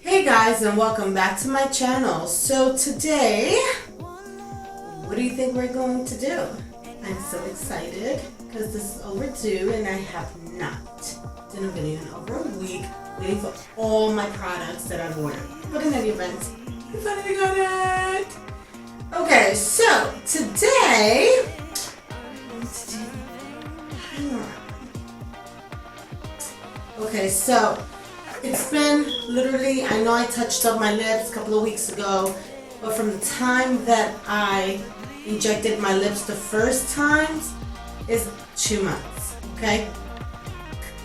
Hey guys, and welcome back to my channel. So today, what do you think we're going to do? I'm so excited because this is overdue and I have not done a video in over a week waiting for all my products that I've ordered. But in any event, we finally got it! Okay, so today, I'm going to do Hyaluron. Okay, so it's been literally, I know I touched up my lips a couple of weeks ago, but from the time that I injected my lips the first time is 2 months, okay?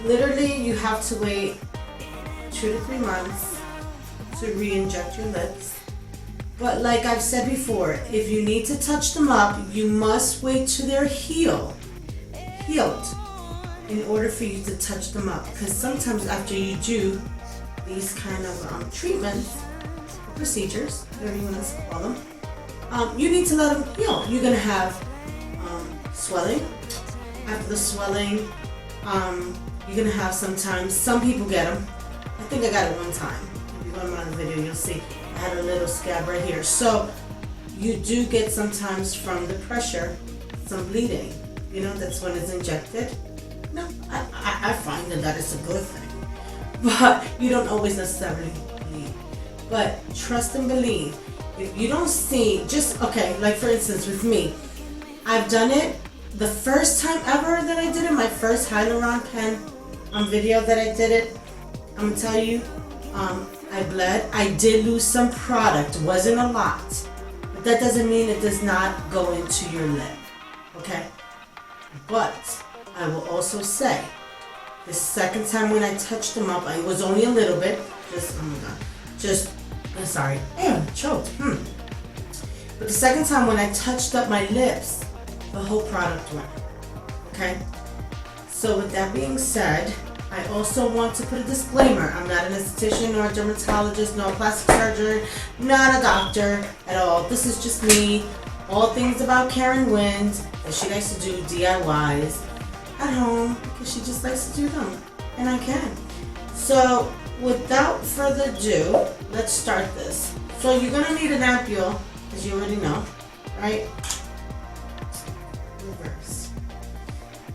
Literally, you have to wait 2 to 3 months to re-inject your lips. But like I've said before, if you need to touch them up, you must wait till they're healed in order for you to touch them up. Because sometimes after you do these kind of treatments, procedures, whatever you want to call them, you need to let them heal. You're going to have swelling. After the swelling, you're going to have sometimes, some people get them. I think I got it one time. If you go to my video, you'll see I had a little scab right here. So you do get sometimes from the pressure, some bleeding. You know, that's when it's injected. No, I find that it's a good thing, but you don't always necessarily believe. But trust and believe. If you don't see, just, okay, like for instance with me, I've done it the first time ever that I did it, my first Hyaluron Pen video that I did it, I'm gonna tell you, I bled. I did lose some product, wasn't a lot, but that doesn't mean it does not go into your lip, okay? But I will also say, the second time when I touched them up, it was only a little bit, just, oh my god, I'm sorry, choked. But the second time when I touched up my lips, the whole product went, okay? So with that being said, I also want to put a disclaimer. I'm not an esthetician nor a dermatologist, nor a plastic surgeon, not a doctor at all. This is just me, all things about Karen Wind, that she likes to do DIYs at home because she just likes to do them, and I can. So without further ado, let's start this. So you're gonna need an ampule, as you already know, right? Reverse.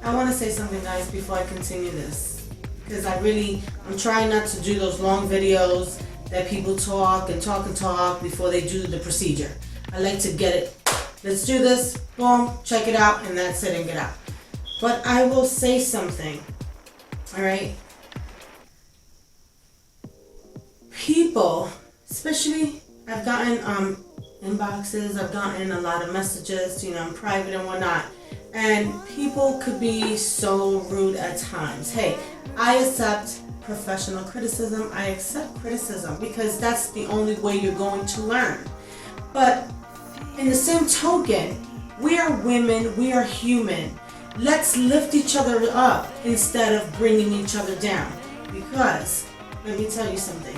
I want to say something, guys, before I continue this, because I'm trying not to do those long videos that people talk and talk and talk before they do the procedure. I like to get it. Let's do this, boom, check it out, and that's it, and get out. But I will say something, all right? People, especially, I've gotten inboxes, I've gotten a lot of messages, you know, in private and whatnot, and people could be so rude at times. Hey, I accept professional criticism, I accept criticism, because that's the only way you're going to learn. But in the same token, we are women, we are human. Let's lift each other up instead of bringing each other down. Because, let me tell you something.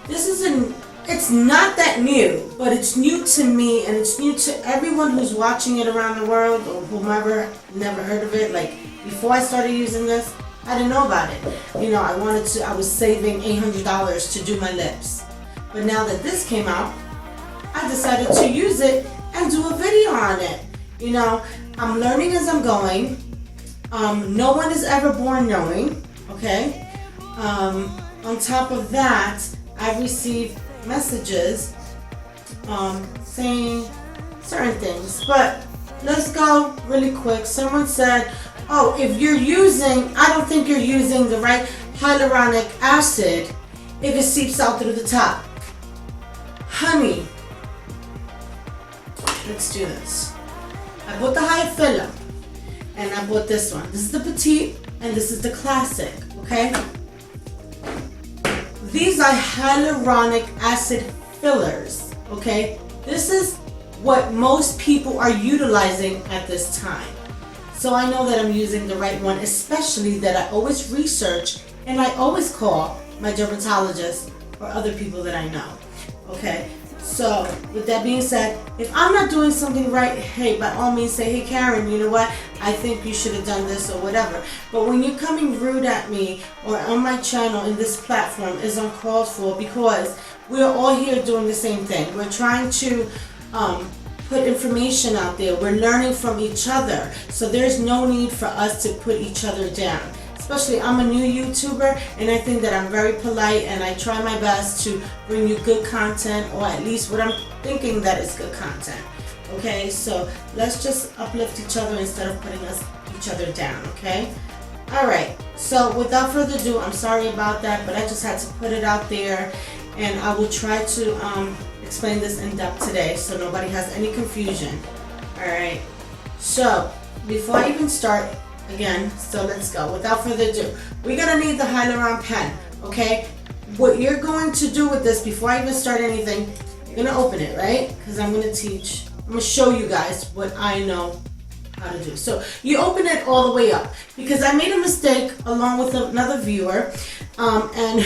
It's not that new, but it's new to me and it's new to everyone who's watching it around the world or whomever never heard of it. Like, before I started using this, I didn't know about it. You know, I was saving $800 to do my lips. But now that this came out, I decided to use it and do a video on it. You know, I'm learning as I'm going. No one is ever born knowing, okay? On top of that, I've received messages saying certain things. But let's go really quick. Someone said, oh, if you're using, I don't think you're using the right hyaluronic acid if it seeps out through the top. Honey, let's do this. I bought the high filler and I bought this one. This is the petite and this is the classic, okay? These are hyaluronic acid fillers, okay? This is what most people are utilizing at this time. So I know that I'm using the right one, especially that I always research and I always call my dermatologist or other people that I know, okay? So with that being said, if I'm not doing something right, hey, by all means say, hey Karen, you know what? I think you should have done this or whatever. But when you're coming rude at me or on my channel in this platform is uncalled for, because we're all here doing the same thing. We're trying to put information out there. We're learning from each other. So there's no need for us to put each other down. Especially, I'm a new YouTuber, and I think that I'm very polite, and I try my best to bring you good content, or at least what I'm thinking that is good content. Okay, so let's just uplift each other instead of putting each other down, okay? Alright, so without further ado, I'm sorry about that, but I just had to put it out there, and I will try to explain this in depth today so nobody has any confusion. Alright, so before I even start, again, so let's go. Without further ado, we're going to need the Hyaluron Pen, okay? What you're going to do with this, before I even start anything, you're going to open it, right? Because I'm going to show you guys what I know how to do. So you open it all the way up, because I made a mistake along with another viewer, and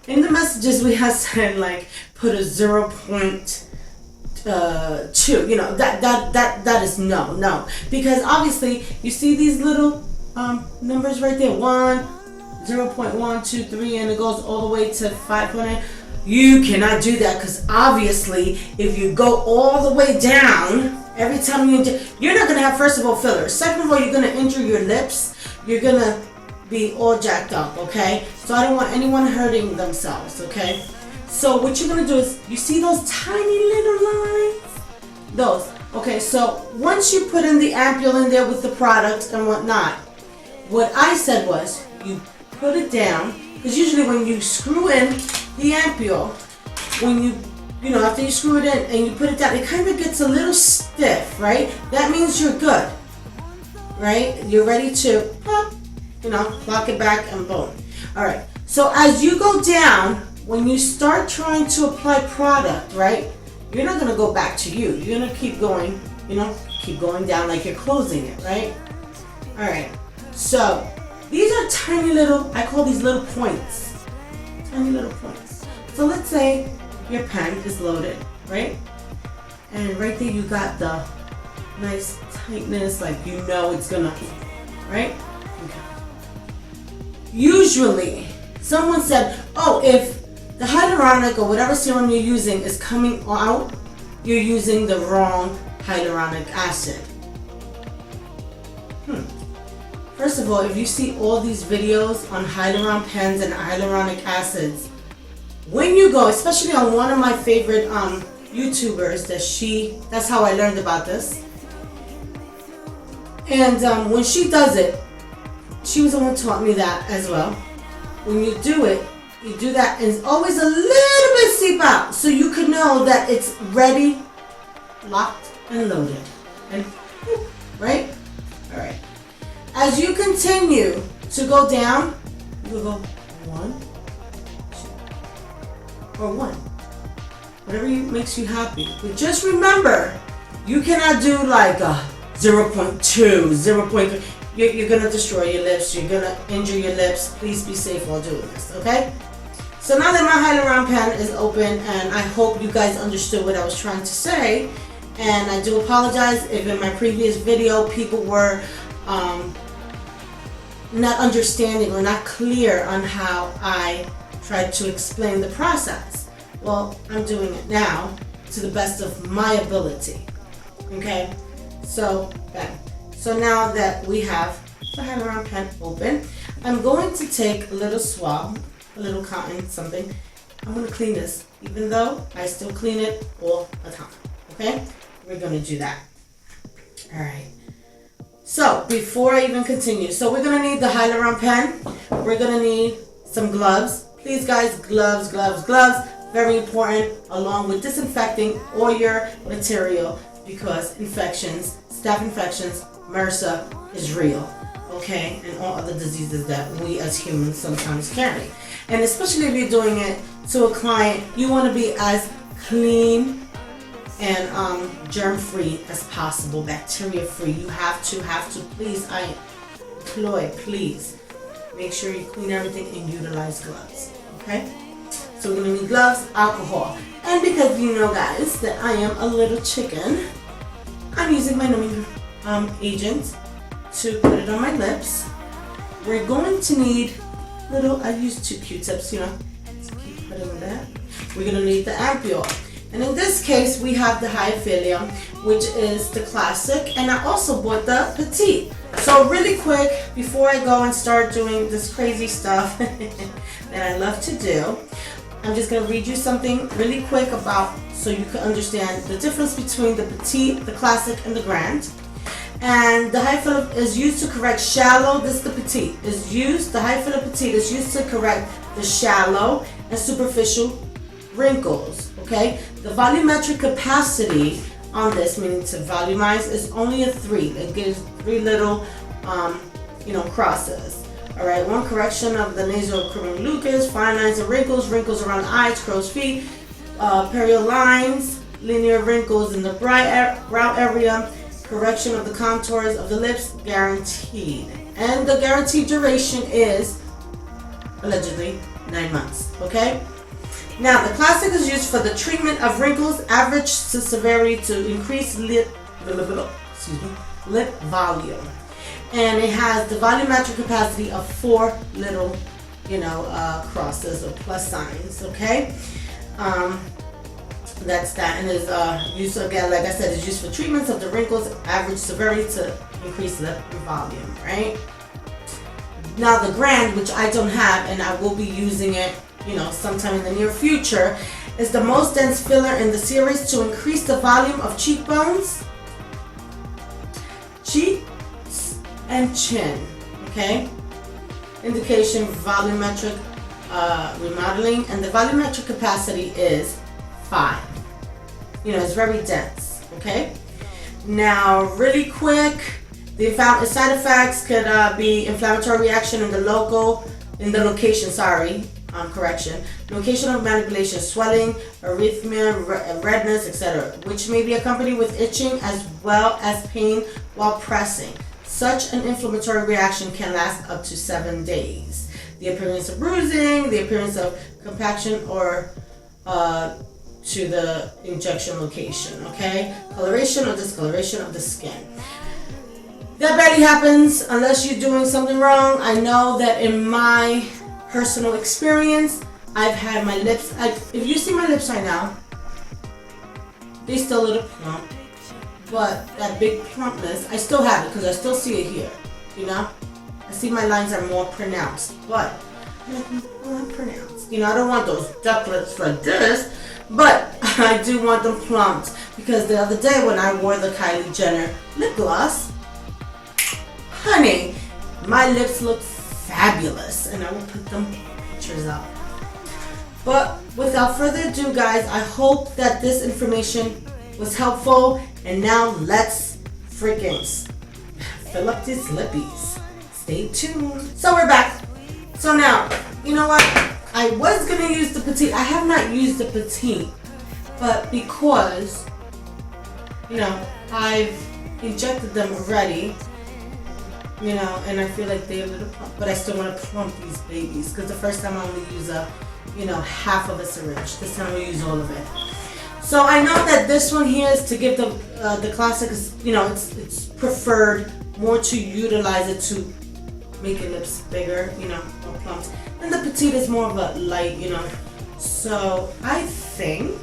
in the messages we have said, like, put a 0.2, you know, that is no, because obviously you see these little numbers right there, 0.1, 2, 3, and it goes all the way to 5.8. You cannot do that, because obviously if you go all the way down, every time you're not going to have, first of all, fillers. Second of all, you're going to injure your lips. You're going to be all jacked up, okay? So I don't want anyone hurting themselves, okay? So what you're going to do is, you see those tiny little lines? Those. Okay, so once you put in the ampule in there with the product and whatnot, what I said was, you put it down, because usually when you screw in the ampule, when you know, after you screw it in and you put it down, it kind of gets a little stiff, right? That means you're good, right? You're ready to pop, you know, lock it back and boom. All right, so as you go down, when you start trying to apply product, right, you're not going to go back to you. You're going to keep going, you know, keep going down like you're closing it, right? All right, so these are tiny little, I call these little points, tiny little points. So let's say your pen is loaded, right? And right there you got the nice tightness, like you know it's gonna, right? Okay. Usually, someone said, oh, if the hyaluronic or whatever serum you're using is coming out, you're using the wrong hyaluronic acid. First of all, if you see all these videos on Hyaluron Pens and hyaluronic acids, when you go, especially on one of my favorite YouTubers, that's how I learned about this. And when she does it, she was the one who taught me that as well. When you do it, you do that, and it's always a little bit seep out, so you can know that it's ready, locked, and loaded. And right? All right. As you continue to go down, you'll go 1, 2, or 1. Whatever makes you happy. But just remember, you cannot do like a 0.2, 0.3. You're going to destroy your lips. You're going to injure your lips. Please be safe while doing this, okay? So now that my Hyaluron Pen is open, and I hope you guys understood what I was trying to say, and I do apologize if in my previous video people were not understanding or not clear on how I tried to explain the process. Well, I'm doing it now to the best of my ability. Okay, so now that we have the Hyaluron Pen open, I'm going to take a little swab, a little cotton, something. I'm going to clean this, even though I still clean it all the time. Okay, we're going to do that. All right. So before I even continue, so we're going to need the Hyaluron Pen. We're going to need some gloves. Please guys, gloves, very important, along with disinfecting all your material, because infections, staph infections, MRSA is real, okay, and all other diseases that we as humans sometimes carry. And especially if you're doing it to a client, you want to be as clean and germ-free as possible, bacteria-free. You have to, please, I implore, please, make sure you clean everything and utilize gloves, okay? So we're going to need gloves, alcohol, and because you know guys that I am a little chicken, I'm using my numbing agent, to put it on my lips. We're going to need I use 2 Q-tips, you know, so keep putting that. We're gonna need the ampule. And in this case, we have the Hyaluronic, which is the classic, and I also bought the petite. So really quick, before I go and start doing this crazy stuff that I love to do, I'm just gonna read you something really quick about, so you can understand the difference between the petite, the classic, and the grand. And the Hyaluronic is used to correct shallow, this is the petite, the Hyaluronic petite is used to correct the shallow and superficial wrinkles, okay? The volumetric capacity on this, meaning to volumize, is only a 3. It gives 3 little, crosses. All right, 1 correction of the nasal lucus, fine lines and wrinkles, wrinkles around the eyes, crow's feet, period lines, linear wrinkles in the brow area, correction of the contours of the lips, guaranteed. And the guaranteed duration is, allegedly, 9 months, okay? Now, the classic is used for the treatment of wrinkles, average to severity to increase lip volume. And it has the volumetric capacity of 4 little, crosses or plus signs, okay? That's that, and is used again, like I said, is used for treatments of the wrinkles, average severity to increase lip volume, right? Now the grand, which I don't have, and I will be using it, sometime in the near future, is the most dense filler in the series to increase the volume of cheekbones, cheeks, and chin, okay? Indication volumetric remodeling, and the volumetric capacity is 5. It's very dense, okay? Now, really quick, the side effects could be inflammatory reaction in the location of manipulation, swelling, arrhythmia, redness, etc., which may be accompanied with itching as well as pain while pressing. Such an inflammatory reaction can last up to 7 days. The appearance of bruising, the appearance of compaction or to the injection location, okay? Coloration or discoloration of the skin. That barely happens unless you're doing something wrong. I know that in my personal experience, I've had my lips, if you see my lips right now, they still a little plump, but that big plumpness, I still have it because I still see it here, I see my lines are more pronounced, but not pronounced. I don't want those duck lips like this, but I do want them plumped because the other day when I wore the Kylie Jenner lip gloss, honey, my lips look fabulous, and I will put them pictures up. But without further ado, guys, I hope that this information was helpful, and now let's freaking fill up these lippies. Stay tuned. So we're back. So now, you know what? I was gonna use the petite. I have not used the petite, but because, I've injected them already, and I feel like they're a little plump, but I still want to plump these babies because the first time I only use half of a syringe. This time we use all of it. So I know that this one here is to give the classic, it's preferred more to utilize it to make your lips bigger, more plump. And the petite is more of a light, So I think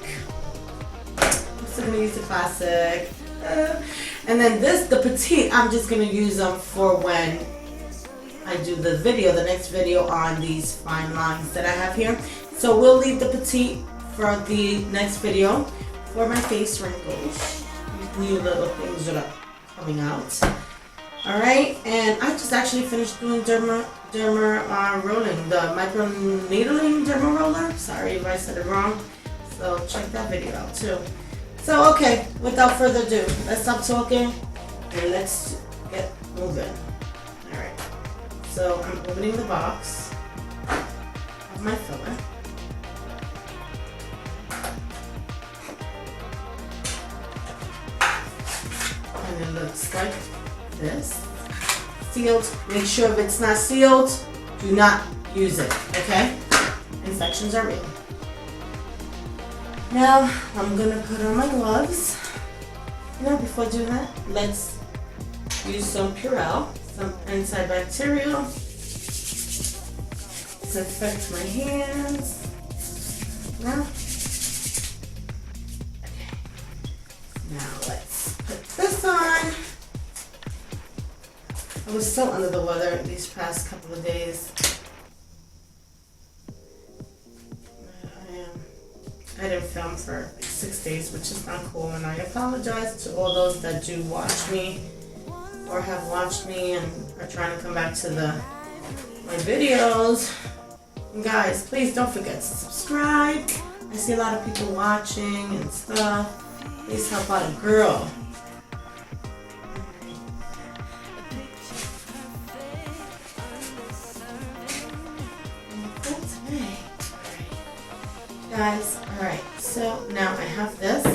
I'm still gonna use the classic. And then the petite, I'm just gonna use them for when I do the next video on these fine lines that I have here. So we'll leave the petite for the next video for my face wrinkles, new little things that are coming out. All right, and I just actually finished doing derma rolling, the micro needling derma roller. Sorry if I said it wrong. So check that video out too. So okay, without further ado, let's stop talking and let's get moving. All right. So I'm opening the box of my filler. And it looks like this. Sealed. Make sure if it's not sealed, do not use it, okay? Infections are real. Now, I'm gonna put on my gloves. Now, before doing that, let's use some Purell. some antibacterial. Disinfect my hands. Now, okay. Now let's put this on. I was so under the weather these past couple of days. I didn't film for 6 days, which is not cool, and I apologize to all those that do watch me or have watched me and are trying to come back to my videos. And guys, please don't forget to subscribe. I see a lot of people watching and stuff. Please help out a girl. Guys, alright, so now I have this. I'm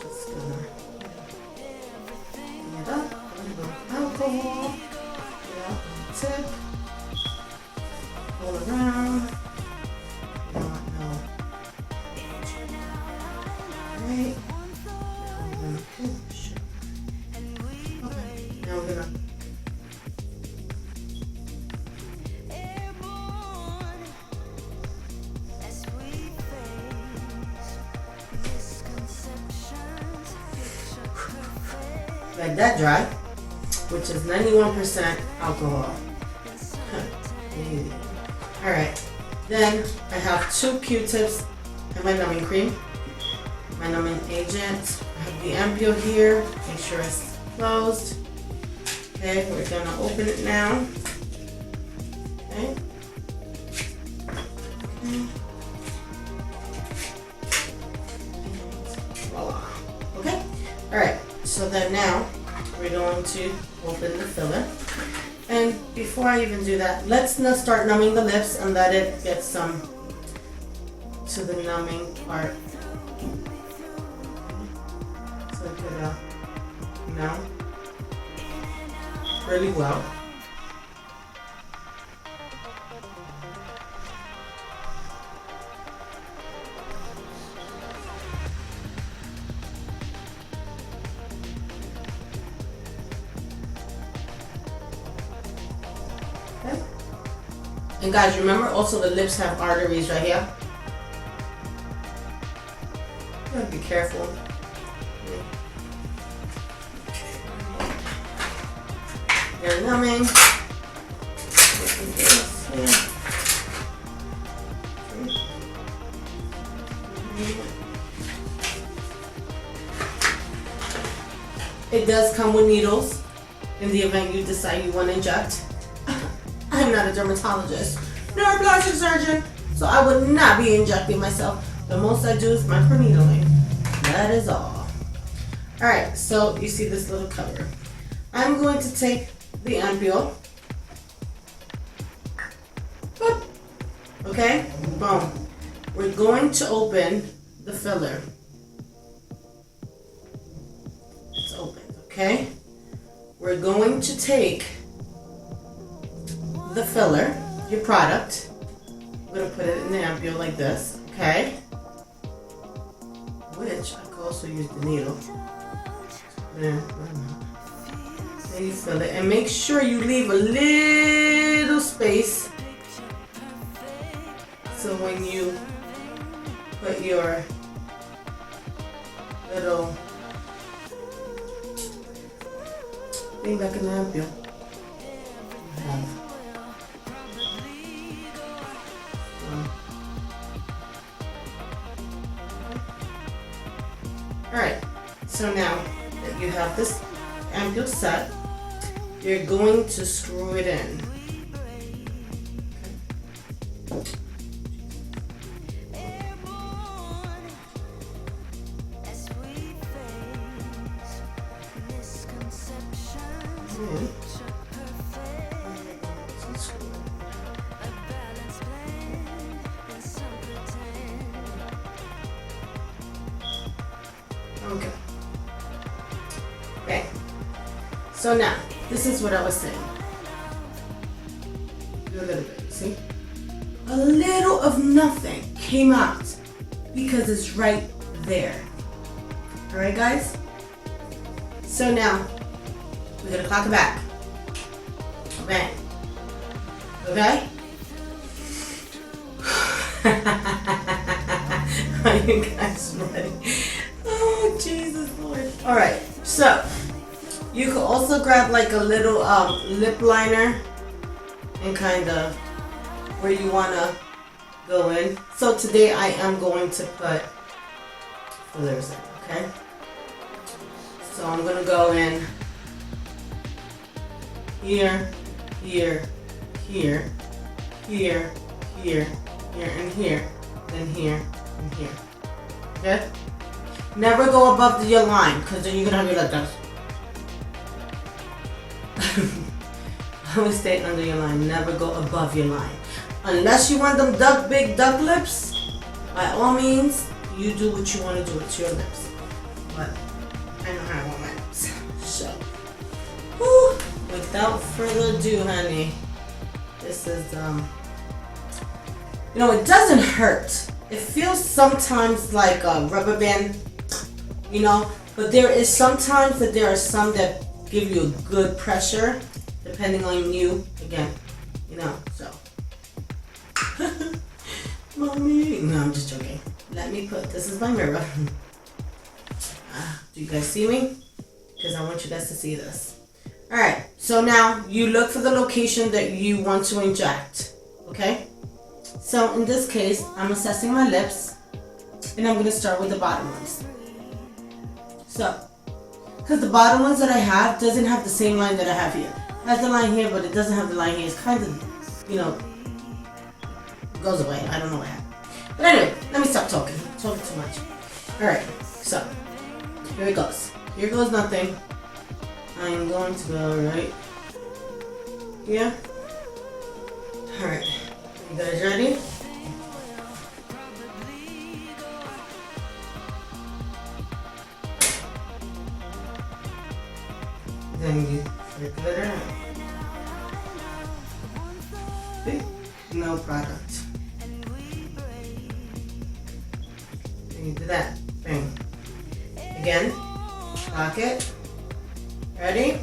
just gonna clean it up, a little alcohol, get out on the tip, all around. You don't want no. Alright. Okay, now we're gonna let that dry, which is 91% alcohol. Alright, then I have 2 Q-tips and my numbing cream, my numbing agent. I have the ampule here, make sure it's closed. Okay, we're gonna open it now. Okay. Voila. Okay, alright. So then now we're going to open the filler. And before I even do that, let's not start numbing the lips and let it get some to the numbing part. So I could numb really well. And guys, remember also the lips have arteries right here. You gotta be careful. They're numbing. It does come with needles in the event you decide you want to inject. I'm not a dermatologist nor a plastic surgeon, so I would not be injecting myself. The most I do is microneedling. That is all. Alright, so you see this little cover. I'm going to take the ampule. Boop. Okay, boom. We're going to open the filler. It's open, okay? We're going to take the filler, your product. I'm going to put it in the ampule like this, okay? Which I could also use the needle. Then you fill it and make sure you leave a little space so when you put your little thing back in the ampule, you have Alright, so now that you have this ampule set, you're going to screw it in. Okay. Okay. So now, this is what I was saying. Do a little bit, see? A little of nothing came out because it's right there. Alright guys? So now, we're gonna clock it back. bang. Okay? Are you guys ready? Oh, Jesus Lord. Alright, so you could also grab like a little lip liner and kind of where you want to go in. So today I am going to put fillers in, okay? So I'm going to go in here, here, here, here, here, here, and here, then here, and here. Okay? Never go above your line, because then you're going to have your like this. Always stay under your line. Never go above your line. Unless you want them big duck lips, by all means, you do what you want to do with your lips. But I know how I want my lips. So, whew, without further ado, honey, this is, you know, it doesn't hurt. It feels sometimes like a rubber band, you know, but there is sometimes that there are some that give you a good pressure, depending on you, again, you know, so. Mommy, no, I'm just joking. Let me put, this is my mirror. Do you guys see me? Because I want you guys to see this. Alright, so now you look for the location that you want to inject, okay? So in this case, I'm assessing my lips, and I'm going to start with the bottom ones. So, because the bottom ones that I have doesn't have the same line that I have here. It has the line here, but it doesn't have the line here. It's kind of, you know, goes away. I don't know what happened. But anyway, let me stop talking. I'm talking too much. Alright, so, here it goes. Here goes nothing. I'm going to go right here. Alright, you guys ready? Then you circle it around. See? No product. Then you do that. Bang. Again. Lock it. Ready?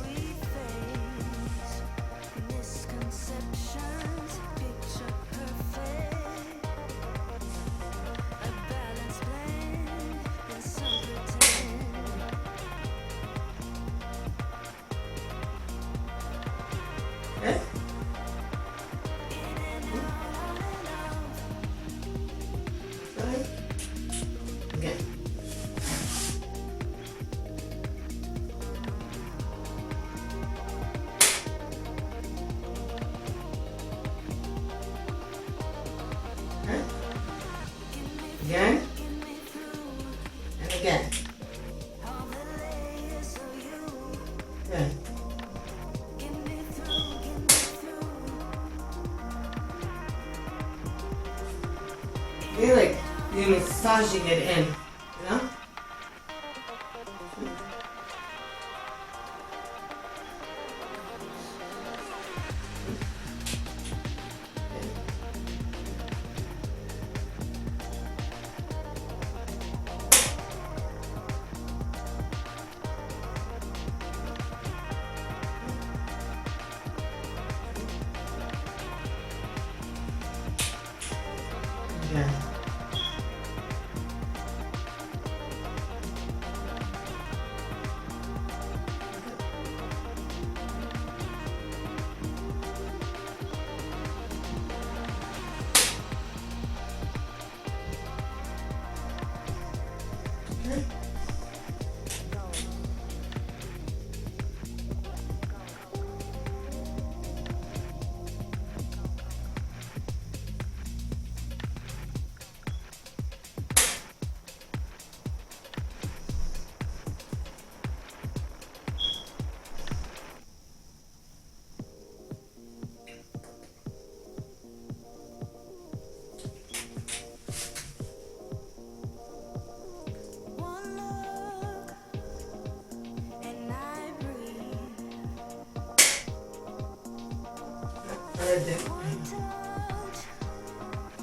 Okay. Right. Again. Okay. Again. And again. Okay. You're massaging it in, you know? Yeah. Okay.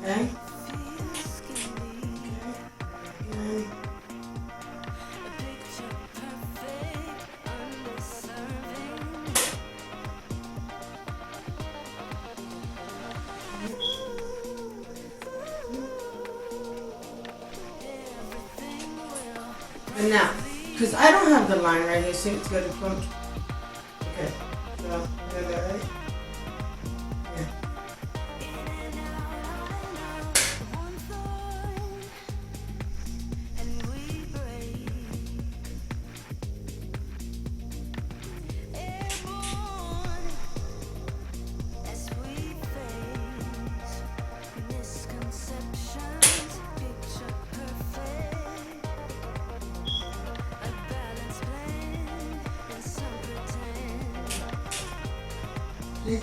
Okay. And now, because I don't have the line right here, see, it's got a bump. Okay, so, you got that right? Yeah.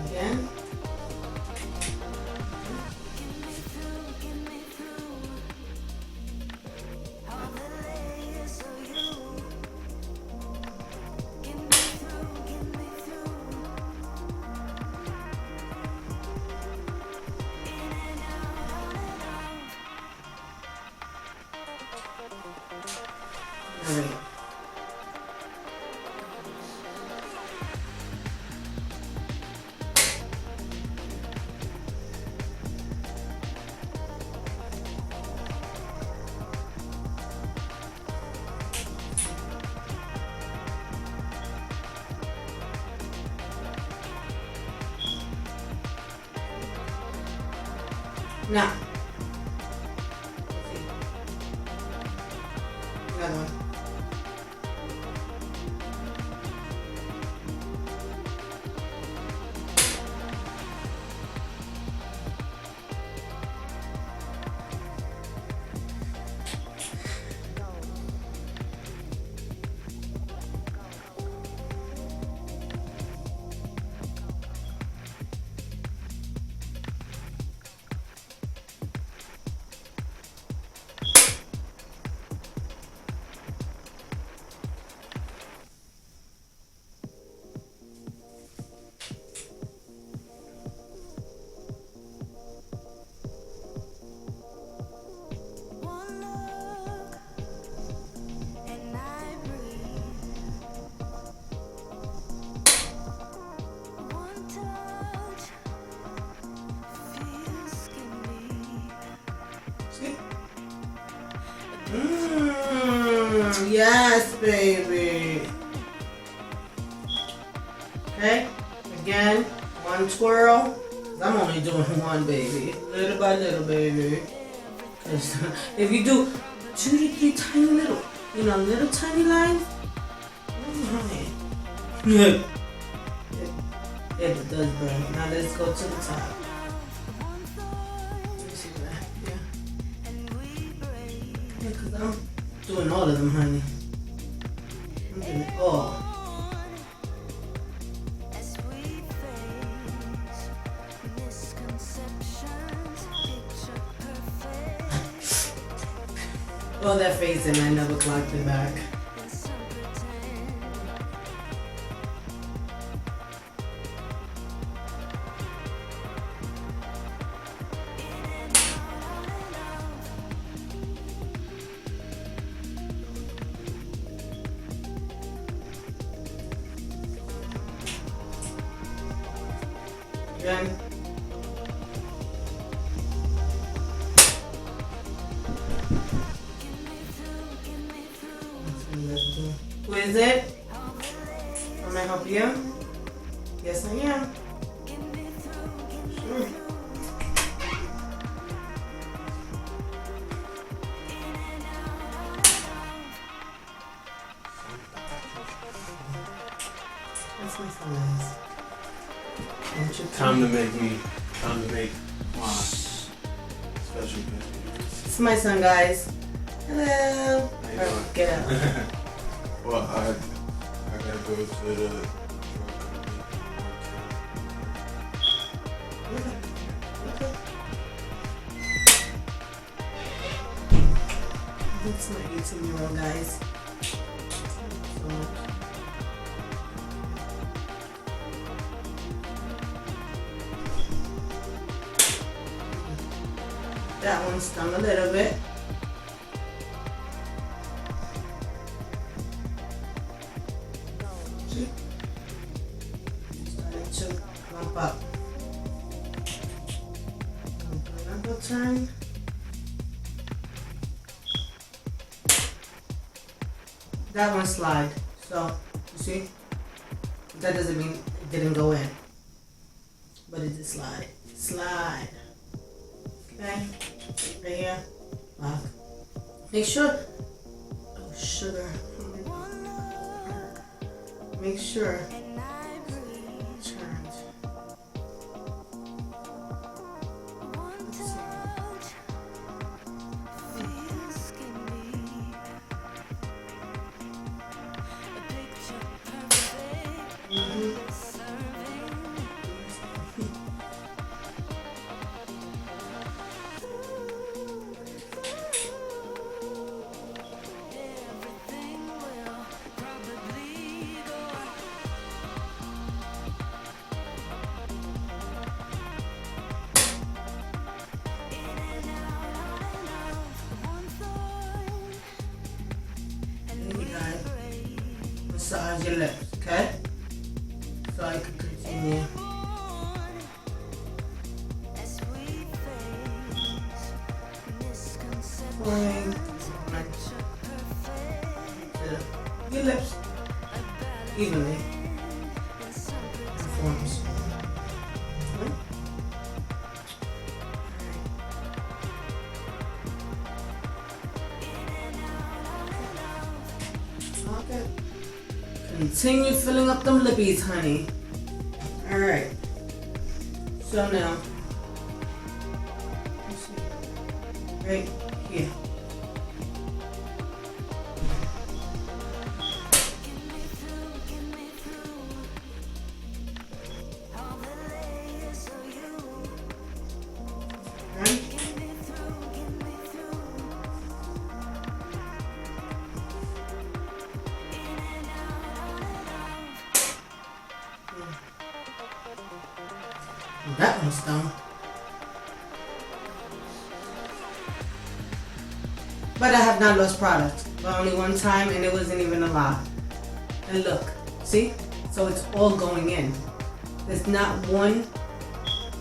Again. All right. Now, let's see. Another one. Yes, baby. Okay, again, one twirl. I'm only doing one, baby. Little by little, baby. Because if you do 2 to 3 tiny little, little tiny lines, it does burn. Now let's go to the top. Let me see that. Yeah, because I'm doing all of them, honey. I'm doing it all. Well, that face and I never clocked it back. Again. Who is it? Am I help you? Yes, I am. Sure. That's my son. Time to make my special picture. It's my son, guys. Hello. Doing? Get out. Well, I gotta go to the drug That's my 18-year-old, guys. So That one stung a little bit. See? Starting to clump up. Another turn. That one slide. So, you see? That doesn't mean it didn't go in. But it did slide. Slide. Okay? Right here. Lock. Make sure. Oh, sugar. Make sure. Turns. Let's see. Massage your lips, okay? So I can continue. Pouring your lips evenly. Forms. Okay. Continue filling up them lippies, honey. Alright. So now, right here. That one's done. But I have not lost product. But only one time, and it wasn't even a lot. And look, see? So it's all going in. There's not one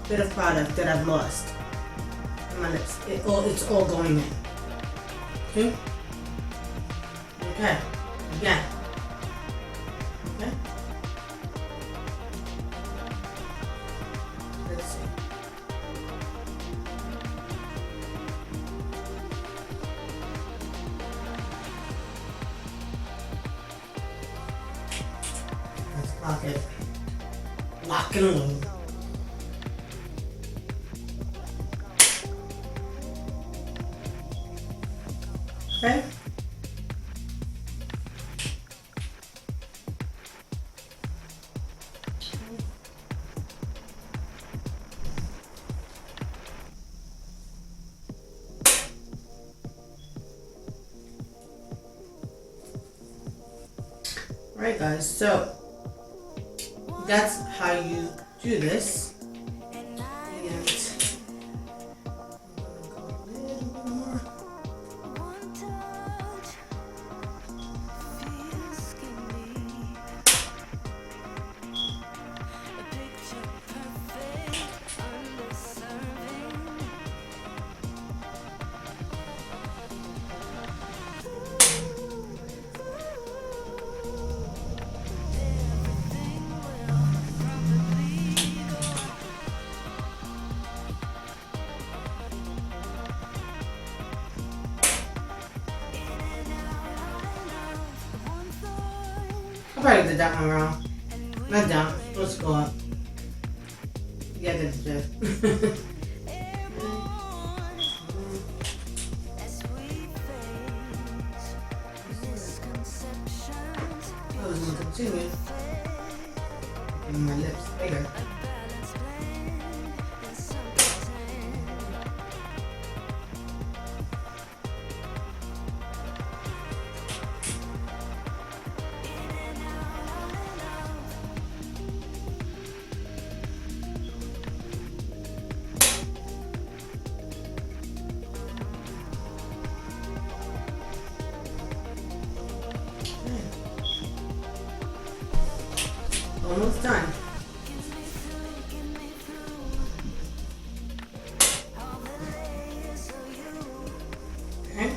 bit of product that I've lost in my lips. It's all going in. Okay? Okay. Again. Okay? Let's see. Let's lock it. Lock and load. Okay? Alright guys, so that's how you do this. And I'm gonna go a little bit more. I probably did that one wrong. Not down. Let's go up. Yeah, that's it. I was going to continue. Making my lips bigger. almost done. Okay.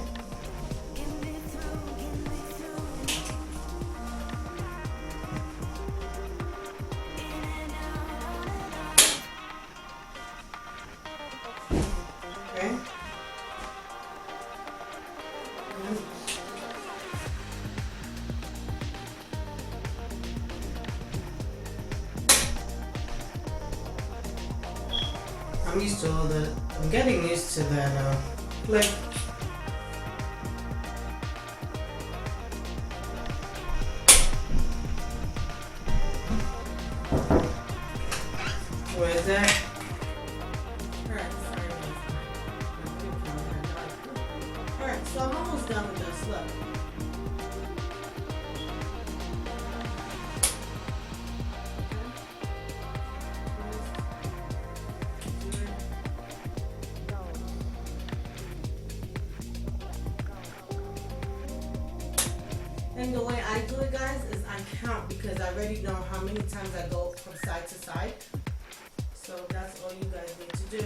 Okay. I'm used to all the. I'm getting used to that. Like. Where is that? Alright, sorry. Alright, so I'm almost done with this. Look. And the way I do it, guys, is I count because I already know how many times I go from side to side. So that's all you guys need to do.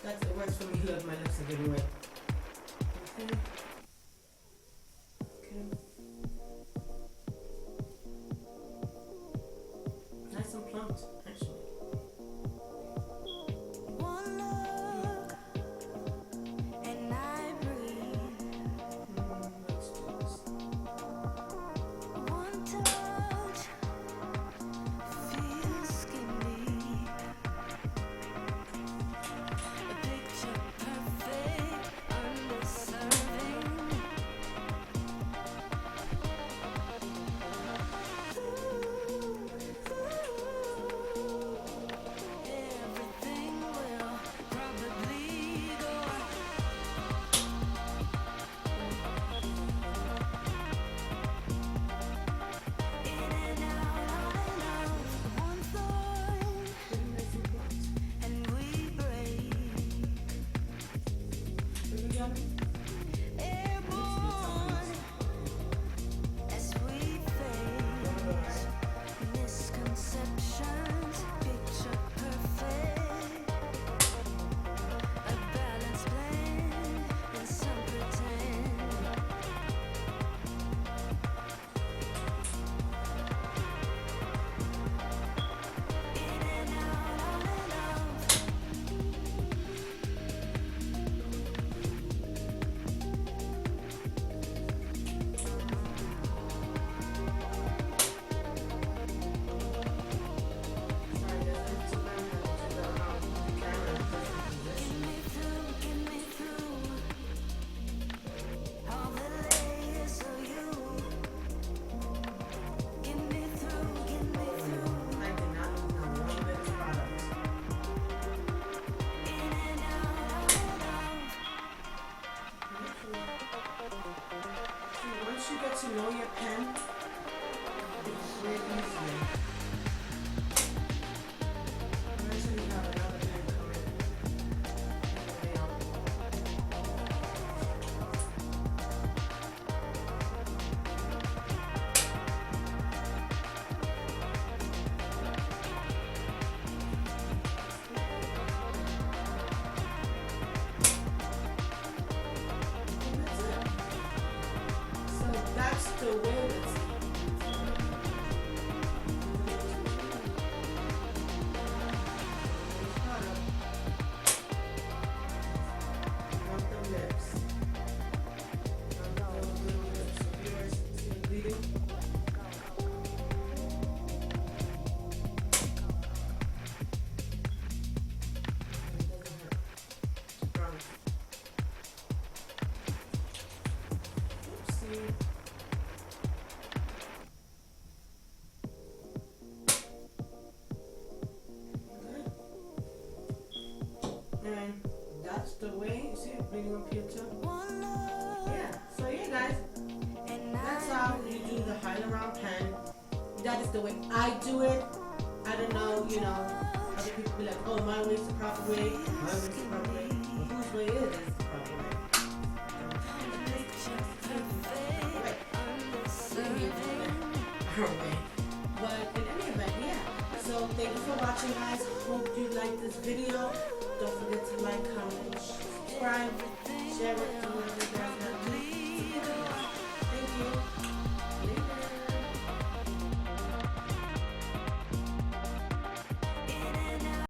It works for me. Look, my lips are getting wet. Okay. Okay. Nice and plumped, actually. To know your pen, it's really easy. I'm actually have another pen coming in the mail. That's the way it's and that's the way, you see it bringing up here too? Yeah, so yeah guys, that's how you do the Hyaluron Pen. That is the way I do it. I don't know, other people be like, oh, my way is the proper way, my way is the proper way. Well, whose way is the proper way? Our way. But in any event, yeah. So thank you for watching, guys. Hope you liked this video. Don't forget to like, comment, subscribe, share it, do whatever you guys